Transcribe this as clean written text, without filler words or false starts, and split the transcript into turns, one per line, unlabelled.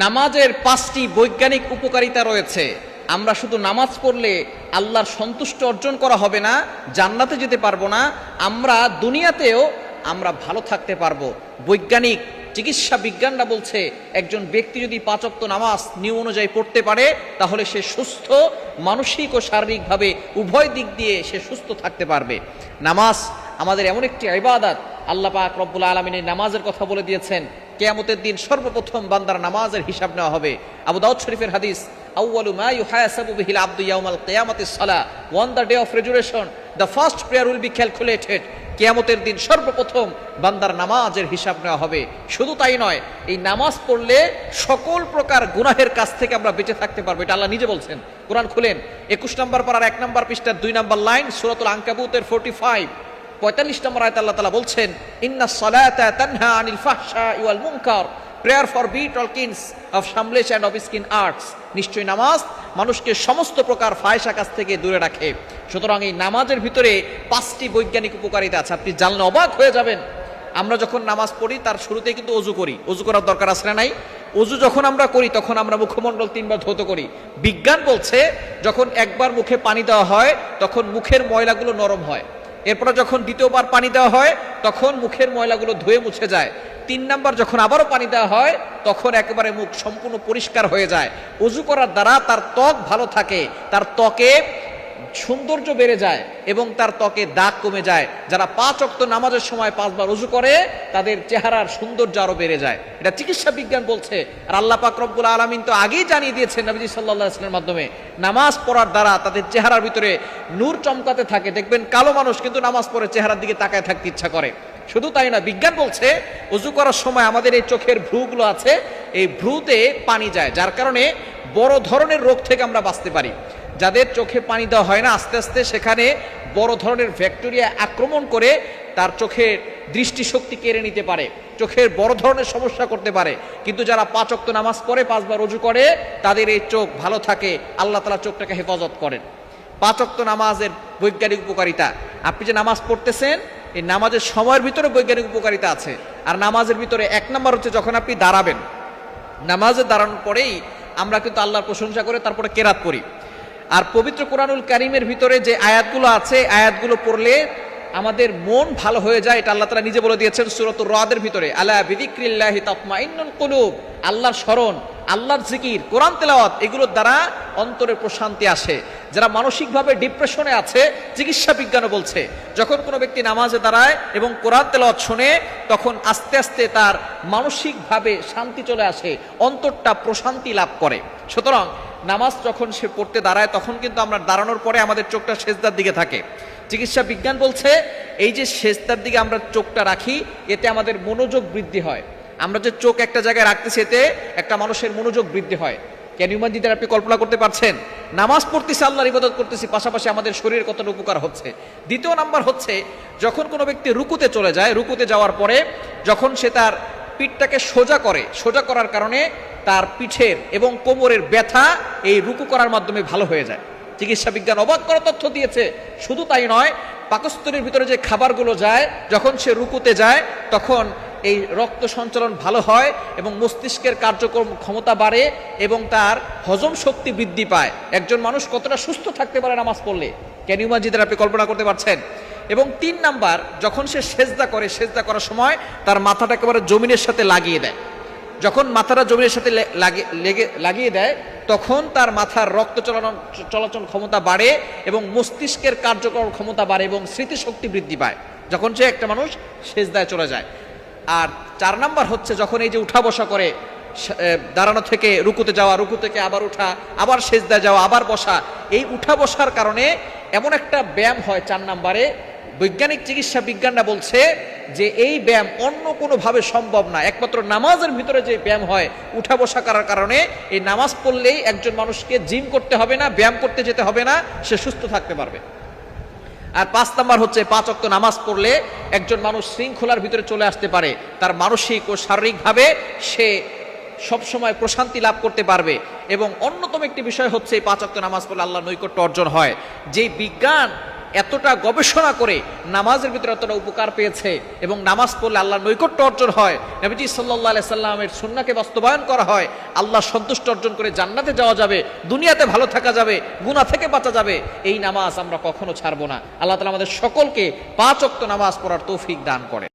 নামাজের 5টি বৈজ্ঞানিক উপকারিতা রয়েছে। আমরা শুধু নামাজ পড়লে আল্লাহর সন্তুষ্ট অর্জন করা হবে না, জান্নাতে যেতে পারবো না, আমরা দুনিয়াতেও আমরা ভালো থাকতে পারবো। বৈজ্ঞানিক চিকিৎসা বিজ্ঞানরা বলছে একজন ব্যক্তি যদি 5 ওয়াক্ত নামাজ নিয়ম অনুযায়ী পড়তে পারে তাহলে সে সুস্থ, মানসিক ও শারীরিকভাবে উভয় দিক দিয়ে সে সুস্থ থাকতে পারবে। নামাজ আমাদের এমন একটি ইবাদত, আল্লাহ পাক রব্বুল আলামিন এই নামাজের কথা বলে দিয়েছেন। কিয়ামতের দিন সর্বপ্রথম বান্দার নামাজের হিসাব নেওয়া হবে। আবু দাউদ শরীফের হাদিস, আউয়ালু মা ইউহাসাবু বিহিল আবদু ইয়াউমাল কিয়ামাতিস সালাহ, on the day of resurrection the first prayer will be calculated. কিয়ামতের দিন সর্বপ্রথম বান্দার নামাজের হিসাব নেওয়া হবে। শুধু তাই নয়, এই নামাজ পড়লে সকল প্রকার গুনাহের কাছ থেকে আমরা বেঁচে থাকতে পারবো। এটা আল্লাহ নিজে বলছেন। কোরআন খুলেন 21 নম্বর পারার 1 নম্বর পৃষ্ঠার 2 নম্বর লাইন, সূরাতুল আনকাবুতের 45 নম্বর আয়াতে আল্লাহ তাআলা বলছেন, ইন্নাস সালাতা তানহা আনিল ফাহশাই ওয়াল মুনকার, prayer forbid all kinds of shameless and of skin arts. নিশ্চয়ই নামাজ মানুষকে সমস্ত প্রকার ফাহিশা কাজ থেকে দূরে রাখে। সুতরাং এই নামাজের ভিতরে 5টি বৈজ্ঞানিক উপকারিতা আছে, আপনি জানলে অবাক হয়ে যাবেন। আমরা যখন নামাজ পড়ি তার শুরুতেই কিন্তু অজু করি। অজু করার দরকার আছে না নাই? অজু যখন আমরা করি তখন আমরা মুখমণ্ডল 3 বার ধৌত করি। বিজ্ঞান বলছে যখন একবার মুখে পানি দেওয়া হয় তখন মুখের ময়লাগুলো নরম হয়। এরপরে যখন দ্বিতীয়বার পানি দেওয়া হয় তখন মুখের ময়লাগুলো ধুয়ে মুছে যায়। 3 নাম্বার যখন আবারও পানি দেওয়া হয় তখন একেবারে মুখ সম্পূর্ণ পরিষ্কার হয়ে যায়। অজু করার দ্বারা তার ত্বক ভালো থাকে, তার ত্বকে সৌন্দর্য বেড়ে যায় এবং তার ত্বকে দাগ কমে যায়। যারা 5 ওয়াক্ত নামাজের সময় 5 বার অজু করে তাদের চেহারার সৌন্দর্য আরো বেড়ে যায়। এটা চিকিৎসা বিজ্ঞান বলছে। আর আল্লাহ পাক রব্বুল আলামিন তো আগেই জানিয়ে দিয়েছেন নবী সাল্লাল্লাহু আলাইহি ওয়াসাল্লামের মাধ্যমে, নামাজ পড়ার দ্বারা তাদের চেহারার ভিতরে নূর চমকাতে থাকে। দেখবেন কালো মানুষ কিন্তু নামাজ পড়ে চেহারার দিকে তাকায় থাকতে ইচ্ছা করে। শুধু তাই না, বিজ্ঞান বলছে অজু করার সময় আমাদের এই চোখের ভ্রুগুলো আছে, এই ভ্রুতে পানি যায়, যার কারণে বড় ধরনের রোগ থেকে আমরা বাঁচতে পারি। যাদের চোখে পানি দেওয়া হয় না, আস্তে আস্তে সেখানে বড় ধরনের ব্যাকটেরিয়া আক্রমণ করে তার চোখের দৃষ্টিশক্তি কেড়ে নিতে পারে, চোখের বড় ধরনের সমস্যা করতে পারে। কিন্তু যারা 5 ওয়াক্ত নামাজ পড়ে 5 বার অজু করে তাদের এই চোখ ভালো থাকে, আল্লাহ তাআলা চোখটাকে হেফাজত করেন। 5 ওয়াক্ত নামাজের বৈজ্ঞানিক উপকারিতা, আপনি যে নামাজ পড়তেছেন এই নামাজের সময়ের ভিতরে বৈজ্ঞানিক উপকারিতা আছে। আর নামাজের ভিতরে 1 নম্বর হচ্ছে যখন আপনি দাঁড়াবেন, নামাজে দাঁড়ানোর পরেই আমরা কিন্তু আল্লাহর প্রশংসা করে তারপরে কেরাত পড়ি। আর পবিত্র কোরআনুল কারীমের ভিতরে যে আয়াতগুলো আছে, আয়াতগুলো পড়লে আমাদের মন ভালো হয়ে যায়। এটা আল্লাহ তাআলা নিজে বলে দিয়েছেন সূরাতুর রাদের ভিতরে, আলা বিযিক্রিল্লাহি তাতমাইন্নুল কুলুব। আল্লাহর স্মরণ, আল্লাহর জিকির, কোরআন তেলাওয়াত, এগুলোর দ্বারা অন্তরে প্রশান্তি আসে। যারা মানসিকভাবে ডিপ্রেশনে আছে, চিকিৎসা বিজ্ঞানও বলছে যখন কোনো ব্যক্তি নামাজে দাঁড়ায় এবং কোরআন তেলাওয়াত শুনে তখন আস্তে আস্তে তার মানসিকভাবে শান্তি চলে আসে, অন্তরটা প্রশান্তি লাভ করে। সুতরাং নামাজ যখন সে পড়তে দাঁড়ায় তখন কিন্তু আমরা দাঁড়ানোর পরে আমাদের চোখটা সেজদার দিকে থাকে। চিকিৎসা বিজ্ঞান বলছে এই যে সেজদার দিকে আমরা চোখটা রাখি এতে আমাদের মনোযোগ বৃদ্ধি হয়। আমরা যে চোখ একটা জায়গায় রাখতেছি এতে একটা মানুষের মনোযোগ বৃদ্ধি হয়। Can you imagine? আপনি কল্পনা করতে পারছেন? নামাজ পড়তেছি, আল্লাহর ইবাদত করতেছি, পাশাপাশি আমাদের শরীরের কতটা উপকার হচ্ছে। দ্বিতীয় নাম্বার হচ্ছে যখন কোনো ব্যক্তি রুকুতে চলে যায়, রুকুতে যাওয়ার পরে যখন সে তার পিঠটাকে সোজা করে, সোজা করার কারণে তার পিঠের এবং কোমরের ব্যথা এই রুকু করার মাধ্যমে ভালো হয়ে যায়। চিকিৎসা বিজ্ঞান অবাক করা তথ্য দিয়েছে। শুধু তাই নয়, পাকস্থলীর ভিতরে যে খাবারগুলো যায় যখন সে রুকুতে যায় তখন এই রক্ত সঞ্চালন ভালো হয় এবং মস্তিষ্কের কার্যক্রম ক্ষমতা বাড়ে এবং তার হজম শক্তি বৃদ্ধি পায়। একজন মানুষ কতটা সুস্থ থাকতে পারে নামাজ পড়লে, ক্যান ইউ ইমাজিন? আপনি কল্পনা করতে পারছেন? এবং 3 নাম্বার, যখন সে সেজদা করে, সেজদা করার সময় তার মাথাটা একেবারে জমিনের সাথে লাগিয়ে দেয়। যখন মাথাটা জমিনের সাথে লাগিয়ে দেয় তখন তার মাথার রক্ত চলাচল ক্ষমতা বাড়ে এবং মস্তিষ্কের কার্যকর ক্ষমতা বাড়ে এবং স্মৃতিশক্তি বৃদ্ধি পায় যখন সে একটা মানুষ সেজদায় চলে যায়। আর 4 নাম্বার হচ্ছে যখন এই যে উঠা বসা করে, দাঁড়ানো থেকে রুকুতে যাওয়া, রুকু থেকে আবার উঠা, আবার সেজদায় যাওয়া, আবার বসা, এই উঠা বসার কারণে এমন একটা ব্যায়াম হয় 4 নাম্বারে। বৈজ্ঞানিক চিকিৎসা বিজ্ঞানরা বলছে যে এই ব্যায়াম অন্য কোনোভাবে সম্ভব না, একমাত্র নামাজের ভিতরে যে ব্যায়াম হয় উঠা বসা করার কারণে, এই নামাজ পড়লেই একজন মানুষকে জিম করতে হবে না, ব্যায়াম করতে যেতে হবে না, সে সুস্থ থাকতে পারবে। আর 5 নাম্বার হচ্ছে 5 ওয়াক্ত নামাজ পড়লে একজন মানুষ শৃঙ্খলার ভিতরে চলে আসতে পারে, তার মানসিক ও শারীরিকভাবে সে সবসময় প্রশান্তি লাভ করতে পারবে। এবং অন্যতম একটি বিষয় হচ্ছে এই 5 ওয়াক্ত নামাজ পড়লে আল্লাহর নৈকট্য অর্জন হয়। যেই বিজ্ঞান এতটা গবেষণা করে নামাজের ভিতরে এতটা উপকার পেয়েছে এবং নামাজ পড়লে আল্লাহর নৈকট্য অর্জন হয়, নবীজি সাল্লাল্লাহু আলাইহি সাল্লামের সুন্নাহকে বাস্তবায়ন করা হয়, আল্লাহর সন্তুষ্ট অর্জন করে জান্নাতে যাওয়া যাবে, দুনিয়াতে ভালো থাকা যাবে, গুনাহ থেকে বাঁচা যাবে। এই নামাজ আমরা কখনো ছাড়বো না। আল্লাহ তাআলা আমাদের সকলকে 5 ওয়াক্ত নামাজ পড়ার তৌফিক দান করে।